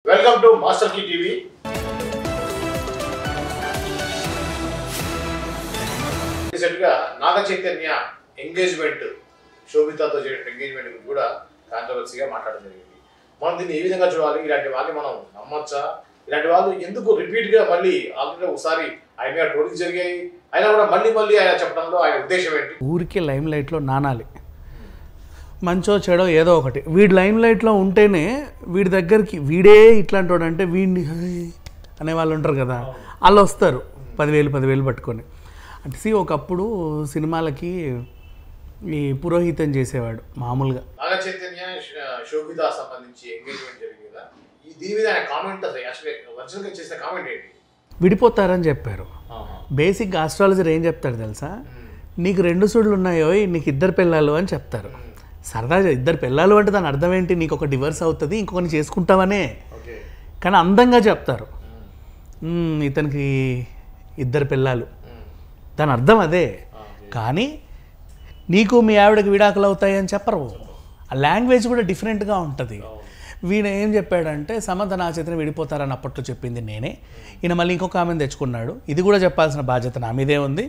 Welcome to master key TV. రీసెంట్గా Naga Chaitanya engagement, శోభితతో చేసిన engagement గురించి కూడా కాంట్రవర్సీగా మాట్లాడడం జరిగింది. మనం దీన్ని ఏ విధంగా చూడాలి? ఇలాంటి వాళ్ళని మనం నమ్మచ్చా? ఇలాంటి వాళ్ళు ఎందుకు రిపీట్గా మళ్ళీ ఆల్రెడీ ఒకసారి ఆయన మీద ట్రోలింగ్ జరిగాయి, అయినా కూడా మళ్ళీ ఆయన చెప్పడంలో ఆయన ఉద్దేశం ఏంటి? ఊరికే లైమ్ లైట్లో నానాలి, మంచో చెడో ఏదో ఒకటి. వీడి లైమ్ లైట్లో ఉంటేనే వీడి దగ్గరికి వీడే ఇట్లాంటి వాడు అంటే వీడిని అనే వాళ్ళు ఉంటారు కదా, వాళ్ళు వస్తారు 10,000 పట్టుకొని. అంటే ఒకప్పుడు సినిమాలకి ఈ పురోహితం చేసేవాడు మామూలుగా. నాగ చైతన్య శోభిత సంబంధించి ఎంగేజ్మెంట్ జరిగింది కదా, దీని మీద ఆయన కామెంట్ ఒరిజినల్గా చేసిన కామెంట్ ఏంటి? విడిపోతారని చెప్పారు. బేసిక్గా ఆస్ట్రాలజర్ ఏం చెప్తాడు తెలుసా? నీకు 2 సుడులు ఉన్నాయో, నీకు 2 పిల్లలు అని చెప్తారు. సరదాగా 2 పిల్లలు అంటే దాని అర్థం ఏంటి? నీకు ఒక డివర్స్ అవుతుంది, ఇంకొకరిని చేసుకుంటావనే. కానీ అందంగా చెప్తారు, ఇతనికి 2 పిల్లలు, దాని అర్థం అదే. కానీ నీకు మీ ఆవిడకి విడాకులు అవుతాయి అని చెప్పరు. ఆ లాంగ్వేజ్ కూడా డిఫరెంట్గా ఉంటుంది. వీణ ఏం చెప్పాడంటే సమంత నా చేతనే విడిపోతారని అప్పట్లో చెప్పింది నేనే, ఈయన మళ్ళీ ఇంకొక ఆమెను తెచ్చుకున్నాడు, ఇది కూడా చెప్పాల్సిన బాధ్యత నా మీదే ఉంది,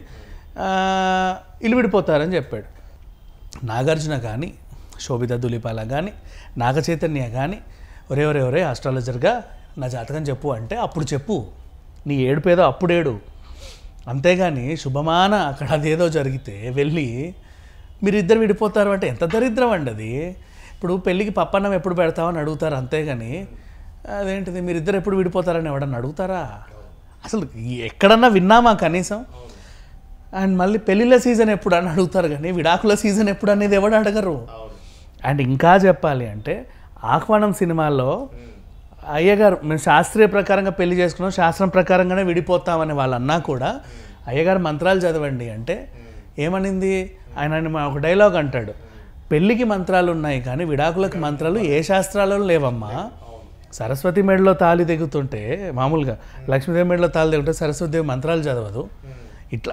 ఇల్లు విడిపోతారని చెప్పాడు. నాగార్జున కానీ, శోభిత దులిపాల కానీ, నాగ చైతన్య కానీ ఒరే ఆస్ట్రాలజర్గా నా జాతకం చెప్పు అంటే అప్పుడు చెప్పు, నీ ఏడుపేదో అప్పుడేడు. అంతేగాని శుభమాన అక్కడ అదేదో జరిగితే వెళ్ళి మీరిద్దరు విడిపోతారు అంటే ఎంత దరిద్రం అండి అది. ఇప్పుడు పెళ్ళికి పప్పన్నం ఎప్పుడు పెడతామని అడుగుతారు, అంతేగాని అదేంటిది మీరిద్దరు ఎప్పుడు విడిపోతారని ఎవడన్నా అడుగుతారా? అసలు ఎక్కడన్నా విన్నామా కనీసం? అండ్ మళ్ళీ పెళ్ళిళ్ళ సీజన్ ఎప్పుడు అని అడుగుతారు, కానీ విడాకుల సీజన్ ఎప్పుడు అనేది ఎవడు అడగరు. అండ్ ఇంకా చెప్పాలి అంటే ఆహ్వానం సినిమాల్లో అయ్యగారు మేము శాస్త్రీయ ప్రకారంగా పెళ్లి చేసుకున్నాం, శాస్త్రం ప్రకారంగానే విడిపోతామని వాళ్ళు అన్నా కూడా అయ్యగారు మంత్రాలు చదవండి అంటే ఏమనింది ఆయన? ఒక డైలాగ్ అంటాడు, పెళ్ళికి మంత్రాలు ఉన్నాయి కానీ విడాకులకు మంత్రాలు ఏ శాస్త్రాలలో లేవమ్మా. సరస్వతి మెడలో తాళి తెగుతుంటే, మామూలుగా లక్ష్మీదేవి మెడలో తాళి తెగుతుంటే సరస్వతిదేవి మంత్రాలు చదవదు.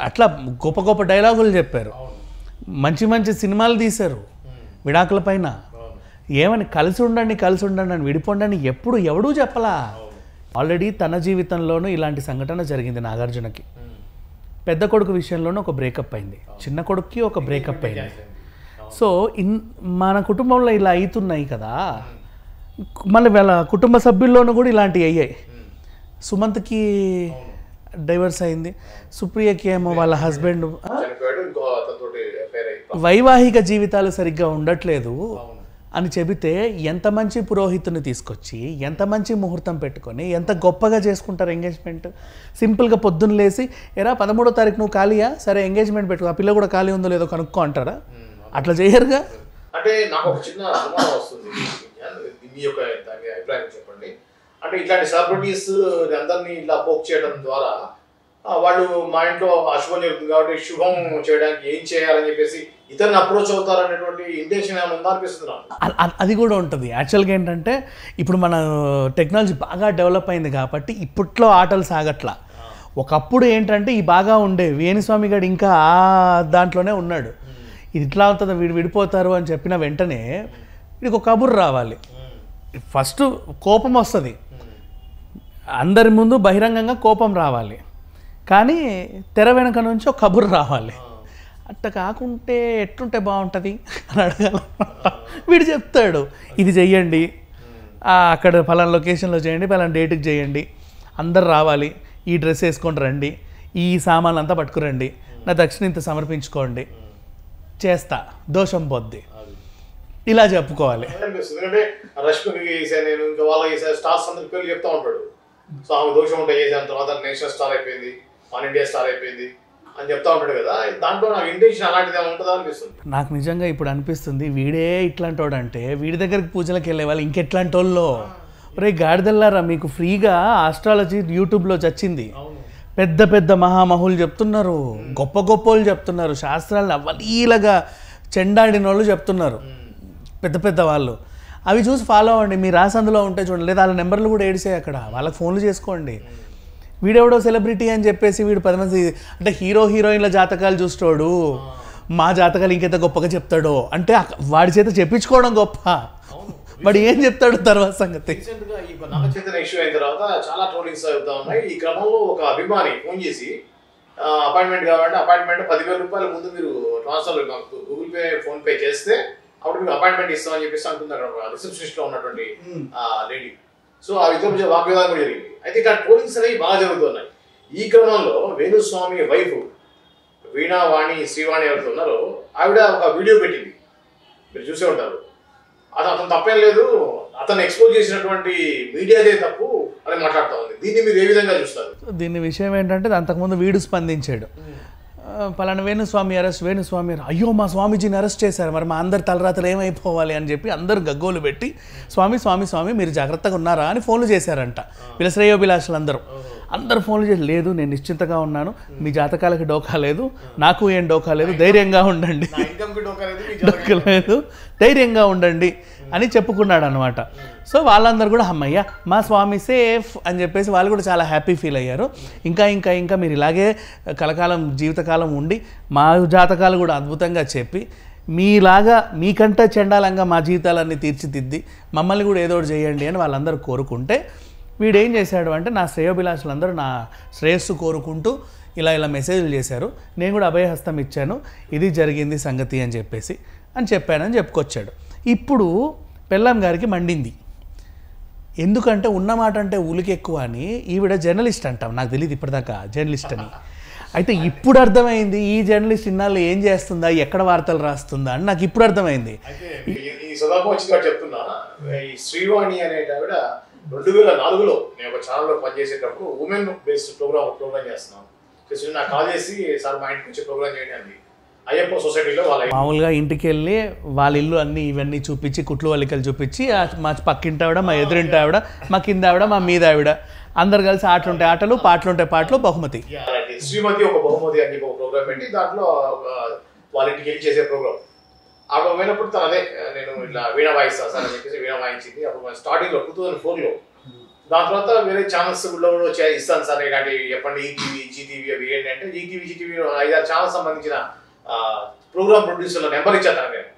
అట్లా గొప్ప డైలాగులు చెప్పారు, మంచి సినిమాలు తీశారు విడాకుల పైన. ఏమని కలిసి ఉండండి అని విడిపోండి ఎవడూ చెప్పలా. ఆల్రెడీ తన జీవితంలోనూ ఇలాంటి సంఘటన జరిగింది నాగార్జునకి. పెద్ద కొడుకు విషయంలోనూ ఒక బ్రేకప్ అయింది, చిన్న కొడుక్కి ఒక బ్రేకప్ అయింది. సో మన కుటుంబంలో ఇలా అవుతున్నాయి కదా, మళ్ళీ వాళ్ళ కుటుంబ సభ్యుల్లోనూ కూడా ఇలాంటివి అయ్యాయి. సుమంత్కి డైవర్స్ అయింది, సుప్రియకి ఏమో వాళ్ళ హస్బెండ్. వైవాహిక జీవితాలు సరిగ్గా ఉండట్లేదు అని చెబితే ఎంత మంచి పురోహితుని తీసుకొచ్చి ఎంత మంచి ముహూర్తం పెట్టుకొని ఎంత గొప్పగా చేసుకుంటారు ఎంగేజ్మెంట్. సింపుల్గా పొద్దున్న లేసి ఎరా 13వ తారీఖు నువ్వు ఖాళీయా, సరే ఎంగేజ్మెంట్ పెట్టుకో, ఆ పిల్ల కూడా ఖాళీ ఉందో లేదో కనుక్కో అంటారా? అట్లా చేయరుగా. అంటే నాకు ఒక చిన్న అనుమానం వస్తుంది, మీ యొక్క అభిప్రాయం చెప్పండి. అంటే ఇట్లాంటి సెలబ్రిటీస్ అందరినీ ఇలా పోక్ చేయడం ద్వారా వాళ్ళు మా ఇంట్లో అశుభం జరుగుతుంది కాబట్టి శుభం చేయడానికి ఏం చేయాలని చెప్పేసి ఇతరుని అప్రోచ్ అవుతారు అనేటువంటి ఇంటెన్షన్ ఏమైనా ఉందా అనిపిస్తుంది నాకు. అది కూడా ఉంటుంది. యాక్చువల్గా ఏంటంటే ఇప్పుడు మన టెక్నాలజీ బాగా డెవలప్ అయింది కాబట్టి ఇప్పట్లో ఆటలు సాగట్లా. ఒకప్పుడు ఏంటంటే ఈ బాగా ఉండే వేణుస్వామి గారు ఇంకా ఆ దాంట్లోనే ఉన్నాడు. ఇది ఇట్లా అవుతుంది, విడిపోతారు అని చెప్పిన వెంటనే వీడికి ఒక కబురు రావాలి. ఫస్ట్ కోపం వస్తుంది, అందరి ముందు బహిరంగంగా కోపం రావాలి, కానీ తెర వెనక నుంచి ఒక కబురు రావాలి. అట్ట కాకుంటే ఎట్లుంటే బాగుంటుంది అని అడగాల. వీడు చెప్తాడు, ఇది చెయ్యండి, అక్కడ ఫలానా లొకేషన్లో చేయండి, ఫలానా డేట్కి చేయండి, అందరు రావాలి, ఈ డ్రెస్ వేసుకొని రండి, ఈ సామాన్లు అంతా పట్టుకురండి, నా దక్షిణ ఇంత సమర్పించుకోండి, చేస్తా, దోషం పోద్ది, ఇలా చెప్పుకోవాలి. ఎందుకంటే రష్మికి చేశాను నేను, ఇంకా వాళ్ళ స్టార్స్ అందరి పేర్లు చెప్తా ఉంటాడు. సో ఆమె దోషం ఉంటే చేశాను, తర్వాత నేషనల్ స్టార్ అయిపోయింది, వన్ ఇండియా స్టార్ అయిపోయింది అని చెప్తా ఉంటాడు కదా. దాంట్లో నాకు ఇంటెన్షన్ అలాంటిది ఉంటుందా అనిపిస్తుంది నాకు. నిజంగా ఇప్పుడు అనిపిస్తుంది, వీడే ఇట్లాంటి వాడు అంటే వీడి దగ్గరికి పూజలకు వెళ్ళే వాళ్ళు ఇంకెట్లాంటి వాళ్ళు. రే గాడిదల్లారా, మీకు ఫ్రీగా ఆస్ట్రాలజీ యూట్యూబ్లో చచ్చింది, పెద్ద మహామహులు చెప్తున్నారు, గొప్ప వాళ్ళు చెప్తున్నారు, శాస్త్రాలను అవలీలగా చెండాడిన వాళ్ళు చెప్తున్నారు, పెద్ద వాళ్ళు. అవి చూసి ఫాలో అవ్వండి. మీ రాసందులో ఉంటే చూడండి, లేదా వాళ్ళ నెంబర్లు కూడా ఏడిసాయి అక్కడ, వాళ్ళకి ఫోన్లు చేసుకోండి. వీడెవడో సెలబ్రిటీ అని చెప్పేసి వీడు 10 మంది అంటే హీరోయిన్ల జాతకాలు చూస్తాడు, మా జాతకాలు ఇంకెంత గొప్పగా చెప్తాడో అంటే వాడి చేత చెప్పించుకోవడం గొప్ప. బట్ ఏం చెప్తాడు తర్వాత సంగతి. రీసెంట్గా ఈ నాగ చైతన్య ఇష్యూ అయిన తర్వాత చాలా ట్రోలింగ్స్ అవుతా ఉన్నాయి. ఈ క్రమంలో ఒక అభిమాని ఫోన్ చేసి అపాయింట్మెంట్ కావాలంటే అపాయింట్మెంట్ 10,000 రూపాయల ముందు మీరు transfer Google pay phone pay చేస్తే అప్పుడు మీకు అపాయింట్మెంట్ ఇస్తామని చెప్పేసి అంటున్నారు రిసెప్షనిస్ట్ లో ఉన్నటువంటి లేడీ. సో ఆ విధంగా వాగ్వివాదం కూడా జరిగింది. అయితే ఇక్కడ ట్రోలింగ్స్ అనేవి బాగా జరుగుతున్నాయి. ఈ క్రమంలో వేణుస్వామి వైఫ్ వీణావాణి శ్రీవాణి ఎవరితో ఉన్నారో ఆవిడ ఒక వీడియో పెట్టింది, మీరు చూసే ఉంటారు. అతను తప్పేం లేదు, అతను ఎక్స్పోజ్ చేసినటువంటి మీడియాదే తప్పు అని మాట్లాడుతూ ఉంది. దీన్ని మీరు ఏ విధంగా చూస్తారు? దీని విషయం ఏంటంటే అంతకుముందు వీడు స్పందించాడు, పలానా వేణుస్వామి అరెస్ట్, వేణుస్వామి అయ్యో మా స్వామీజీని అరెస్ట్ చేశారు, మరి మా అందరి తలరాతలు ఏమైపోవాలి అని చెప్పి అందరూ గగ్గోలు పెట్టి స్వామి స్వామి స్వామి మీరు జాగ్రత్తగా ఉన్నారా అని ఫోన్లు చేశారంట. వీళ్ళ శ్రేయోభిలాషులు అందరూ ఫోన్లు చేసి, లేదు నేను నిశ్చింతగా ఉన్నాను, మీ జాతకాలకి డోకా లేదు, నాకు ఏం డోకా లేదు, ధైర్యంగా ఉండండి, డోకా లేదు, ధైర్యంగా ఉండండి అని చెప్పుకున్నాడు అనమాట. సో వాళ్ళందరూ కూడా అమ్మయ్య మా స్వామి సేఫ్ అని చెప్పేసి వాళ్ళు కూడా చాలా హ్యాపీ ఫీల్ అయ్యారు. ఇంకా ఇంకా ఇంకా మీరు ఇలాగే కలకాలం జీవితకాలం ఉండి మా జాతకాలు కూడా అద్భుతంగా చెప్పి మీలాగా మీకంటే చండాలంగా మా జీవితాలన్నీ తీర్చిదిద్ది మమ్మల్ని కూడా ఏదో ఒకటి చేయండి అని వాళ్ళందరూ కోరుకుంటే వీడు ఏం చేశాడు అంటే నా శ్రేయోభిలాషులందరూ నా శ్రేయస్సు కోరుకుంటూ ఇలా మెసేజ్లు చేశారు, నేను కూడా అభయహస్తం ఇచ్చాను, ఇది జరిగింది సంగతి అని చెప్పానని చెప్పుకొచ్చాడు. ఇప్పుడు పెళ్ళాం గారికి మండింది, ఎందుకంటే ఉన్నమాట అంటే ఉలికి ఎక్కువ అని. ఈవిడ జర్నలిస్ట్ అంటాం, నాకు తెలియదు ఇప్పటిదాకా జర్నలిస్ట్ అని. అయితే ఇప్పుడు అర్థమైంది ఈ జర్నలిస్ట్ ఇన్నాళ్ళు ఏం చేస్తుందా, ఎక్కడ వార్తలు రాస్తుందా అని నాకు ఇప్పుడు అర్థమైంది. ఈ సందర్భం వచ్చి చెప్తున్నా, ఈ శ్రీవాణి అనే ఆవిడ 2004లో నేను ఒక ఛానల్లో పనిచేసేటప్పుడు ఉమెన్ బేస్డ్ ప్రోగ్రామ్ చేస్తున్నాను. నాకు కాల్ చేసి సార్ మా ఇంటికి వచ్చి ప్రోగ్రామ్ చేయండి అండి. అయ్యప్ప సొసైటీలో మామూలుగా ఇంటికి వెళ్ళి వాళ్ళ ఇల్లు అన్ని ఇవన్నీ చూపించి కుట్లు వల్లికలు చూపించి మా పక్కింటి ఆవిడ, మా ఎదురింటి ఆవిడ, మా కింద ఆవిడ, మా మీద ఆవిడ అందరు కలిసి ఆటలుంటే ఆటలు, పాటలుంటే పాటలు, బహుమతి శ్రీమతి ఒక బహుమతి అని ఒక ప్రోగ్రామ్ పెట్టి దాంట్లో వాళ్ళ ఇంటికి వెళ్ళి చేసే ప్రోగ్రామ్. అక్కడ పోయినప్పుడు తను అదే నేను ఇట్లా వీణ వాయిస్తాను సార్ అని చెప్పేసి వీణ వాయించింది. అప్పుడు స్టార్టింగ్లో 2004లో. దాని తర్వాత వేరే ఛానల్స్ కూడా ఇస్తాను సార్ ఇలాంటి చెప్పండి, ఈటీవీ జీటీవీ అవి ఏంటి అంటే ఈటీవీ జీటీవీ 5-6 ఛానల్ సంబంధించిన ప్రోగ్రామ్ ప్రొడ్యూసర్ల నెంబర్ ఇచ్చాను నేను.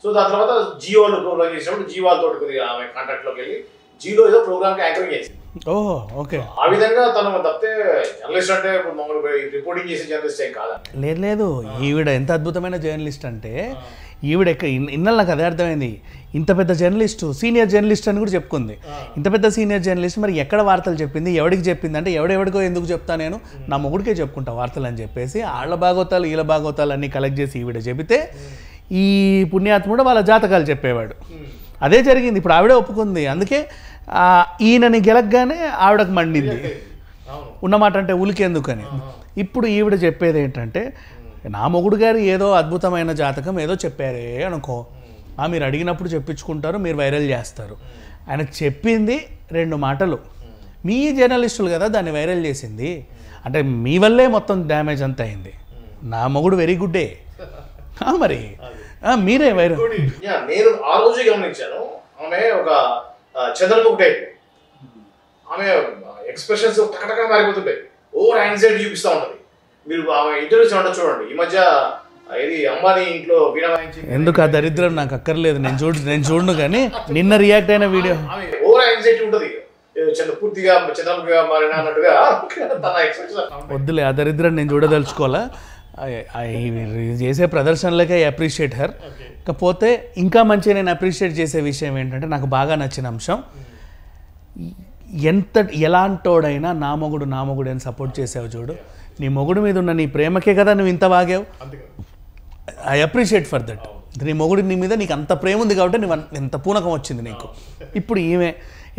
సో దాని తర్వాత జియోలో ప్రోగ్రామ్ చేసినప్పుడు జియో వాళ్ళతో ఆమె కాంటాక్ట్లోకి వెళ్ళి జియోలో ఏదో ప్రోగ్రామ్కి యాంకరింగ్ చేసింది. ఓహో ఓకే. ఆ విధంగా తను తప్పితే జర్నలిస్ట్ అంటే మమ్మల్ని రిపోర్టింగ్ చేసే జర్నలిస్ట్ ఏం కాదా? లేదు ఈవిడ ఎంత అద్భుతమైన జర్నలిస్ట్ అంటే ఈవిడ ఇన్నల్ నాకు అదే అర్థమైంది. ఇంత పెద్ద జర్నలిస్టు, సీనియర్ జర్నలిస్ట్ అని కూడా చెప్పుకుంది. ఇంత పెద్ద సీనియర్ జర్నలిస్ట్ మరి ఎక్కడ వార్తలు చెప్పింది, ఎవరికి చెప్పింది అంటే ఎవడెవడికో ఎందుకు చెప్తా, నేను నా మొగుడికే చెప్పుకుంటా వార్తలు అని చెప్పేసి వాళ్ళ భాగవతాలు వీళ్ళ భాగవతాలు అన్నీ కలెక్ట్ చేసి ఈవిడ చెబితే ఈ పుణ్యాత్ముడు వాళ్ళ జాతకాలు చెప్పేవాడు. అదే జరిగింది. ఇప్పుడు ఆవిడే ఒప్పుకుంది. అందుకే ఈయనని గెలగ్గానే ఆవిడకు మండింది, ఉన్నమాట అంటే ఉలికెందుకని. ఇప్పుడు ఈవిడ చెప్పేది ఏంటంటే నా మొగుడు గారు ఏదో అద్భుతమైన జాతకం ఏదో చెప్పారే అనుకో, మీరు అడిగినప్పుడు చెప్పించుకుంటారు, మీరు వైరల్ చేస్తారు. ఆయన చెప్పింది 2 మాటలు, మీ జర్నలిస్టులు కదా దాన్ని వైరల్ చేసింది, అంటే మీ వల్లే మొత్తం డ్యామేజ్ అంతా అయింది. నా మొగుడు వెరీ గుడ్డే మరి మీరే వైరల్. నేను ఆ రోజు గమనించాను, ఆమె ఒక చంద్రముఖి టైప్, ఆమె ఎక్స్ప్రెషన్స్ టకటగా మారిపోతుంటాయి, ఓవర్ యాంగ్జైటీ చూపిస్తూ ఉంటుంది. మీరు ఆమె ఇంటర్వ్యూస్ ఏమంటారు చూడండి. ఈ మధ్య ఇది అంబానీ ఇంట్లో వీణ వాయించింది. ఎందుకు ఆ దరిద్రం నాకు అక్కర్లేదు, నేను చూడను. కానీ నిన్న రియాక్ట్ అయిన వీడియో ఓవర్ యాంగ్జైటీ ఉంటుంది, పూర్తిగా చంద్రముఖిగా మారిన అన్నట్టుగా తన ఎక్స్ప్రెషన్. వద్దులే ఆ దరిద్రం నేను చూడదలుచుకోవాలా. చేసే ప్రదర్శనలకే అప్రిషియేట్ హర్. కాకపోతే ఇంకా మంచిగా నేను అప్రిషియేట్ చేసే విషయం ఏంటంటే నాకు బాగా నచ్చిన అంశం, ఎలాంటోడైనా నా మొగుడు అని సపోర్ట్ చేసావు చూడు, నీ మొగుడు మీద ఉన్న నీ ప్రేమకే కదా నువ్వు ఇంత వాగావు. I appreciate for that. నీ మొగుడు నీ మీద నీకు అంత ప్రేమ ఉంది కాబట్టి నువ్వు ఎంత పూనకం వచ్చింది నీకు. ఇప్పుడు ఈమె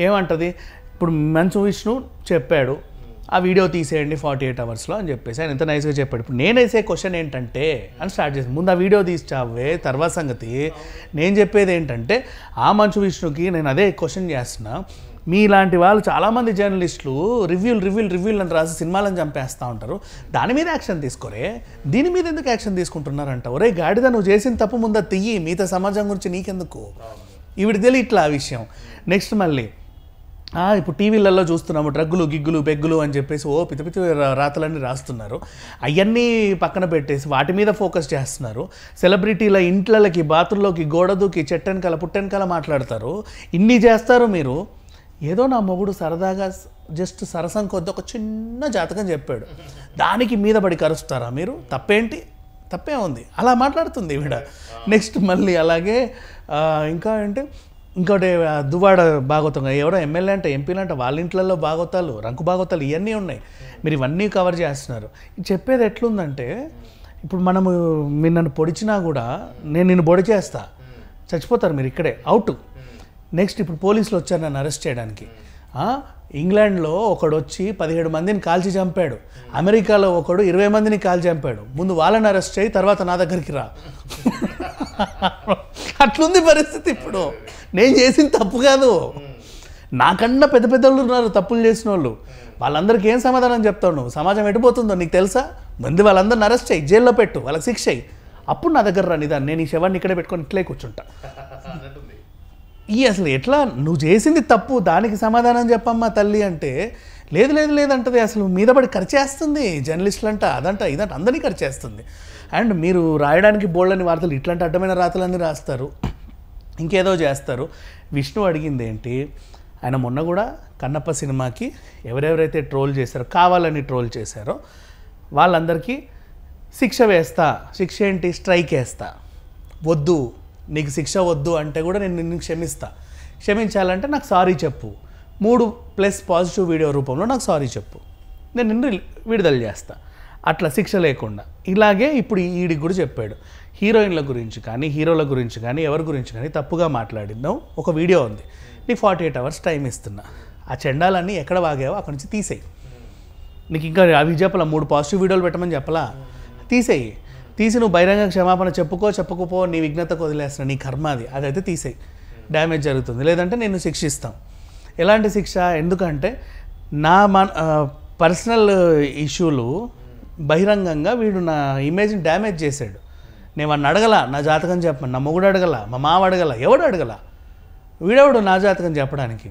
ఏమంటుంది, ఇప్పుడు మంచు విష్ణు చెప్పాడు ఆ వీడియో తీసేయండి 48 అవర్స్లో అని చెప్పేసి ఆయన ఎంత నైస్గా చెప్పాడు. ఇప్పుడు నేను వేసే క్వశ్చన్ ఏంటంటే అని స్టార్ట్ చేసి ముందు ఆ వీడియో తీసావే తర్వాత సంగతి. నేను చెప్పేది ఏంటంటే ఆ మంచు విష్ణుకి నేను అదే క్వశ్చన్ చేస్తున్నా, మీలాంటి వాళ్ళు చాలామంది జర్నలిస్టులు రివ్యూలు అని రాసి సినిమాలను చంపేస్తూ ఉంటారు, దాని మీద యాక్షన్ తీసుకోరే, దీని మీద ఎందుకు యాక్షన్ తీసుకుంటున్నారంట. ఒరే గాడిద నువ్వు చేసిన తప్పు ముందు తీయి, మిగతా సమాజం గురించి నీకెందుకు. ఈవిడ తెలియ ఇట్లా ఆ విషయం. నెక్స్ట్ మళ్ళీ ఇప్పుడు టీవీలలో చూస్తున్నాము డ్రగ్గులు గిగ్గులు బెగ్గులు అని చెప్పేసి పితి రాతలన్నీ రాస్తున్నారు. అవన్నీ పక్కన పెట్టేసి వాటి మీద ఫోకస్ చేస్తున్నారు. సెలబ్రిటీల ఇంట్లకి బాత్రూంలోకి గోడదుకి చెట్టెనకాల పుట్టెనకాల మాట్లాడతారు. ఇన్ని చేస్తారు మీరు. ఏదో నా మొగుడు సరదాగా జస్ట్ సరసం కొద్ది ఒక చిన్న జాతకం చెప్పాడు, దానికి మీద పడి కరుస్తారా మీరు? తప్పేంటి? తప్పే ఉంది. అలా మాట్లాడుతుంది ఈవిడ. నెక్స్ట్ మళ్ళీ అలాగే ఇంకా అంటే ఇంకోటి దువ్వాడ భాగవతం, ఎవరో ఎమ్మెల్యే అంటే ఎంపీలు అంటే వాళ్ళ ఇంట్లలో భాగవతాలు రంకు భాగవతాలు ఇవన్నీ ఉన్నాయి. మీరు ఇవన్నీ కవర్ చేస్తున్నారు. చెప్పేది ఎట్లుందంటే ఇప్పుడు మీరు నన్ను పొడిచినా కూడా నేను నిన్ను పొడి చేస్తా, చచ్చిపోతారు మీరు ఇక్కడే, అవుట్. నెక్స్ట్ ఇప్పుడు పోలీసులు వచ్చారు నన్ను అరెస్ట్ చేయడానికి. ఇంగ్లాండ్లో ఒకడు వచ్చి 17 మందిని కాల్చి చంపాడు, అమెరికాలో ఒకడు 20 మందిని కాల్చి చంపాడు. ముందు వాళ్ళని అరెస్ట్ చేయి, తర్వాత నా దగ్గరికి రా. అట్లుంది పరిస్థితి. ఇప్పుడు నేను చేసిన తప్పు కాదు, నాకన్నా పెద్ద పెద్దోళ్ళు ఉన్నారు తప్పులు చేసిన వాళ్ళు. వాళ్ళందరికీ ఏం సమాధానం చెప్తావు నువ్వు? సమాజం ఎటుపోతుందో నీకు తెలుసా? ముందు వాళ్ళందరిని అరెస్ట్ చేయి, జైల్లో పెట్టు, వాళ్ళకి శిక్ష అయ్యి, అప్పుడు నా దగ్గర రా నిదాన్ని. నేను ఈ శవాన్ని ఇక్కడే పెట్టుకొని ఇట్లే కూర్చుంటా. అసలు ఎట్లా? నువ్వు చేసింది తప్పు, దానికి సమాధానం చెప్పమ్మా తల్లి అంటే లేదు లేదు లేదంటది. అసలు మీద పడి ఖర్చేస్తుంది. జర్నలిస్టులు అంట అదంట ఇదంట అందరినీ ఖర్చేస్తుంది. అండ్ మీరు రాయడానికి బోల్డని వార్తలు ఇట్లాంటి అడ్డమైన రాతలన్నీ రాస్తారు, ఇంకేదో చేస్తారు. విష్ణు అడిగింది ఏంటి? ఆయన మొన్న కూడా కన్నప్ప సినిమాకి ఎవరెవరైతే ట్రోల్ చేశారో, కావాలని ట్రోల్ చేశారో వాళ్ళందరికీ శిక్ష వేస్తా. శిక్ష ఏంటి? స్ట్రైక్ వేస్తా. వద్దు నీకు శిక్ష వద్దు అంటే కూడా నేను నిన్ను క్షమిస్తా. క్షమించాలంటే నాకు సారీ చెప్పు, 3+ పాజిటివ్ వీడియో రూపంలో నాకు సారీ చెప్పు, నేను నిన్ను విడుదల చేస్తా. అట్లా శిక్ష లేకుండా. ఇలాగే ఇప్పుడు ఈడికి కూడా చెప్పాడు. హీరోయిన్ల గురించి కానీ హీరోల గురించి కానీ ఎవరి గురించి కానీ తప్పుగా మాట్లాడినావు, ఒక వీడియో ఉంది, నీకు 48 hours టైం ఇస్తున్నా. ఆ చెండాలన్నీ ఎక్కడ వాగావో అక్కడి నుంచి తీసేయి. నీకు ఇంకా అవి చెప్పలా, 3 పాజిటివ్ వీడియోలు పెట్టమని చెప్పలా, తీసేయి. తీసి నువ్వు బహిరంగ క్షమాపణ చెప్పకపో నీ విఘ్నతకు వదిలేస్తున్నా, నీ కర్మ అది. అదైతే తీసేయి, డ్యామేజ్ జరుగుతుంది. లేదంటే నేను శిక్షిస్తాం. ఎలాంటి శిక్ష? ఎందుకంటే నా పర్సనల్ ఇష్యూలు బహిరంగంగా వీడు నా ఇమేజ్ని డ్యామేజ్ చేశాడు. నేను వాడిని అడగల నా జాతకం చెప్పమని, నా మొగుడు అడగల, మా మామ అడగల, ఎవడు అడగల. వీడెవడు నా జాతకం చెప్పడానికి?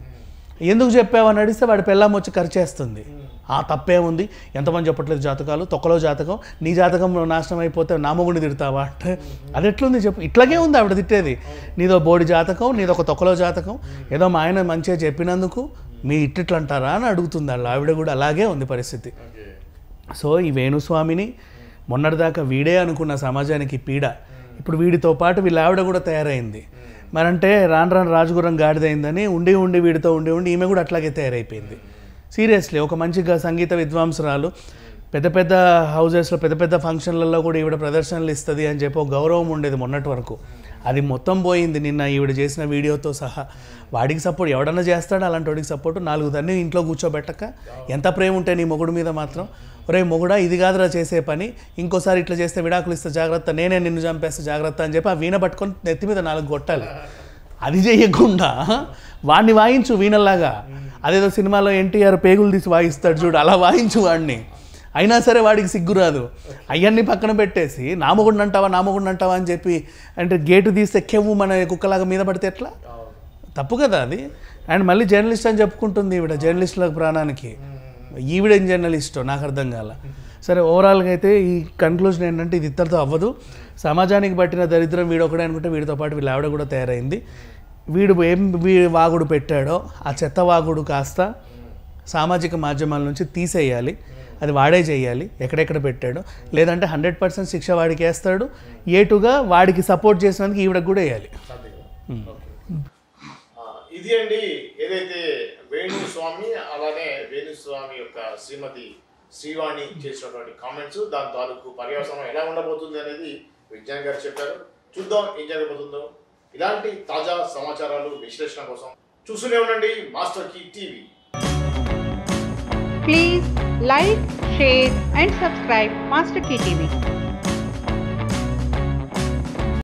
ఎందుకు చెప్పావని అడిగితే వాడి పెళ్ళాం వచ్చి ఖర్చేస్తుంది. తప్పేముంది, ఎంతమంది చెప్పట్లేదు జాతకాలు, తొక్కలో జాతకం, నీ జాతకం నాశనం అయిపోతే నా మొగుడిని తిడతావా అంటే అది ఎట్లుంది చెప్పు? ఇట్లాగే ఉంది ఆవిడ తిట్టేది. నీదో బోడి జాతకం, నీదొక తొక్కలో జాతకం, ఏదో మా ఆయన మంచిగా చెప్పినందుకు మీ ఇట్లా అంటారా అని అడుగుతుంది. ఆవిడ కూడా అలాగే ఉంది పరిస్థితి. సో ఈ వేణుస్వామిని మొన్నటిదాకా వీడే అనుకున్న సమాజానికి పీడ, ఇప్పుడు వీడితో పాటు వీళ్ళ ఆవిడ కూడా తయారైంది. మరంటే రాను రాను రాజగురం గాడిదైందని ఉండి వీడితో ఉండి ఈమె కూడా అట్లాగే తయారైపోయింది. సీరియస్లీ ఒక మంచిగా సంగీత విద్వాంసురాలు, పెద్ద పెద్ద హౌజెస్లో పెద్ద పెద్ద ఫంక్షన్లలో కూడా ఈవిడ ప్రదర్శనలు ఇస్తుంది అని చెప్పి ఒక గౌరవం ఉండేది మొన్నటి వరకు. అది మొత్తం పోయింది నిన్న ఈవిడ చేసిన వీడియోతో సహా. వాడికి సపోర్ట్ ఎవడన్నా చేస్తాడు, అలాంటి వాడికి సపోర్టు 4 దాన్ని ఇంట్లో కూర్చోబెట్టక. ఎంత ప్రేమ ఉంటే నీ మొగుడు మీద మాత్రం, ఒరే మొగుడా ఇది కాదురా చేసే పని, ఇంకోసారి ఇట్లా చేస్తే విడాకులు ఇస్తే జాగ్రత్త, నేనే నిన్ను చంపేస్తే జాగ్రత్త అని చెప్పి ఆ వీణ పట్టుకొని నెత్తి మీద 4 కొట్టాలి. అది చేయకుండా వాడిని వాయించు వీణల్లాగా. అదేదో సినిమాలో ఎన్టీఆర్ పేగులు తీసి వాయిస్తాడు చూడు, అలా వాయించు వాడిని. అయినా సరే వాడికి సిగ్గు రాదు. అవన్నీ పక్కన పెట్టేసి నా మొగుడిని అంటావా అని చెప్పి అంటే గేటు తీస్తే కెవ్వు మన కుక్కలాగా మీద పడితే ఎట్లా? తప్పు కదా అది. అండ్ మళ్ళీ జర్నలిస్ట్ అని చెప్పుకుంటుంది ఈవిడ, జర్నలిస్టుల ప్రాణానికి. ఈవిడేం జర్నలిస్టో నాకు అర్థం కాల. సరే ఓవరాల్గా అయితే ఈ కన్క్లూజన్ ఏంటంటే ఇది ఇద్దరితో అవ్వదు. సమాజానికి పట్టిన దరిద్రం వీడొకడే అనుకుంటే వీడితో పాటు వీళ్ళ ఆవిడ కూడా తయారైంది. వీడు వాగుడు పెట్టాడో ఆ చెత్త వాగుడు కాస్త సామాజిక మాధ్యమాల నుంచి తీసేయాలి. అది వాడే చేయాలి ఎక్కడెక్కడ పెట్టాడో. లేదంటే 100% శిక్ష వాడికి వేస్తాడు. ఏటుగా వాడికి సపోర్ట్ చేసినందుకు ఈవిడకు కూడా వేయాలి. ఇది అండి ఏదైతే వేణుస్వామి అలానే వేణుస్వామి యొక్క శ్రీమతి శ్రీవాణి చేసినటువంటి కామెంట్స్, దాని తాలూకు పర్యవసానం ఎలా ఉండబోతుంది అనేది విజ్ఞాన్ గారు చెప్పారు. చూద్దాం ఏం జరగబోతుందో. ఇలాంటి తాజా సమాచారాలు విశ్లేషణ కోసం చూస్తూనే ఉండండి master key TV. Please like, share and subscribe Master Key TV.